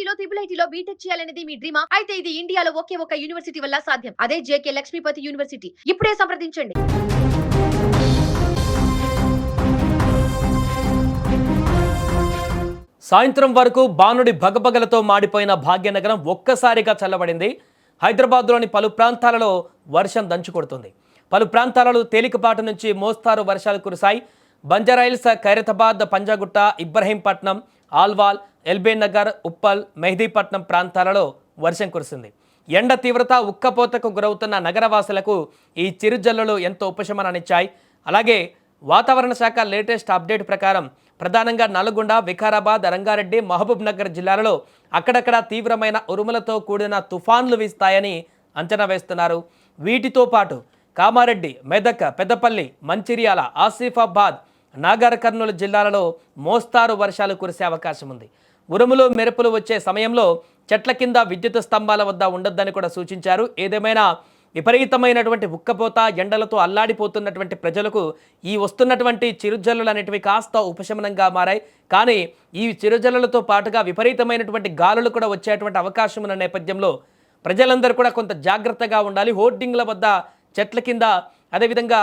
ఐఐటీలో triple ఐటీలో BTech చేయాలనేది మీ డ్రీమా? అయితే ఇది ఇండియాలో ఒకే ఒక యూనివర్సిటీ వల్ల సాధ్యం. అదే జేకే లక్ష్మీపతి యూనివర్సిటీ. ఇప్పుడే సంప్రదించండి. సాయంత్రం వరకు బానుడి భగభగలతో మాడిపోయిన భాగ్యనగరం ఒక్కసారిగా చల్లబడింది. హైదరాబాద్లోని పలు ప్రాంతాలలో వర్షం దంచుకొడుతుంది. పలు ప్రాంతాలలో తేలికపాటి నుంచి మోస్తారు వర్షాలు కురిశాయి. బంజారాయిల్స్, ఖైరతాబాద్, పంజాగుట్ట, ఇబ్రహీంపట్నం, ఆల్వాల్, ఎల్బీ నగర్, ఉప్పల్, మెహదీపట్నం ప్రాంతాలలో వర్షం కురిసింది. ఎండ తీవ్రత, ఉక్కపోతకు గురవుతున్న నగరవాసులకు ఈ చిరుజల్లులు ఎంతో ఉపశమనాన్నిచ్చాయి. అలాగే వాతావరణ శాఖ లేటెస్ట్ అప్డేట్ ప్రకారం ప్రధానంగా నల్గొండ, వికారాబాద్, రంగారెడ్డి, మహబూబ్ నగర్ జిల్లాలలో అక్కడక్కడ తీవ్రమైన ఉరుములతో కూడిన తుఫాన్లు వీస్తాయని అంచనా వేస్తున్నారు. వీటితో పాటు కామారెడ్డి, మెదక్, పెద్దపల్లి, మంచిర్యాల, ఆసిఫాబాద్, నాగర్ కర్నూలు జిల్లాలలో మోస్తారు వర్షాలు కురిసే అవకాశం ఉంది. ఉరుములు, మెరుపులు వచ్చే సమయంలో చెట్ల కింద, విద్యుత్ స్తంభాల వద్ద ఉండొద్దని కూడా సూచించారు. ఏదేమైనా విపరీతమైనటువంటి ఉక్కపోత, ఎండలతో అల్లాడిపోతున్నటువంటి ప్రజలకు ఈ వస్తున్నటువంటి చిరుజల్లులు అనేటివి కాస్త ఉపశమనంగా మారాయి. కానీ ఈ చిరుజల్లులతో పాటుగా విపరీతమైనటువంటి గాలులు కూడా వచ్చేటువంటి అవకాశం ఉన్న నేపథ్యంలో ప్రజలందరూ కూడా కొంత జాగ్రత్తగా ఉండాలి. హోర్డింగ్ల వద్ద, చెట్ల కింద, అదేవిధంగా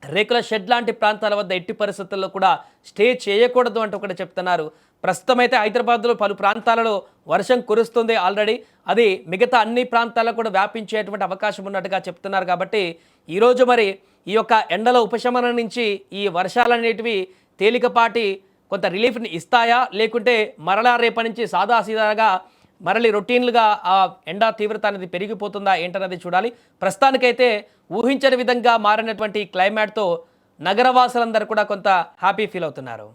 రేకుల షెడ్ లాంటి ప్రాంతాల వద్ద ఎట్టి పరిస్థితుల్లో కూడా స్టే చేయకూడదు అంటూ కూడా చెప్తున్నారు. ప్రస్తుతం అయితే హైదరాబాద్లో పలు ప్రాంతాలలో వర్షం కురుస్తుంది ఆల్రెడీ. అది మిగతా అన్ని ప్రాంతాలకు కూడా వ్యాపించేటువంటి అవకాశం ఉన్నట్టుగా చెప్తున్నారు. కాబట్టి ఈరోజు మరి ఈ యొక్క ఎండల ఉపశమనం నుంచి ఈ వర్షాలనేటివి తేలికపాటి కొంత రిలీఫ్ని ఇస్తాయా, లేకుంటే మరలా రేపటి నుంచి సాదాసీదాగా మరలి రొటీన్లుగా ఆ ఎండ తీవ్రత అనేది పెరిగిపోతుందా ఏంటన్నది చూడాలి. ప్రస్తుతానికైతే ఊహించని విధంగా మారినటువంటి క్లైమేట్తో నగరవాసులందరూ కూడా కొంత హ్యాపీ ఫీల్ అవుతున్నారు.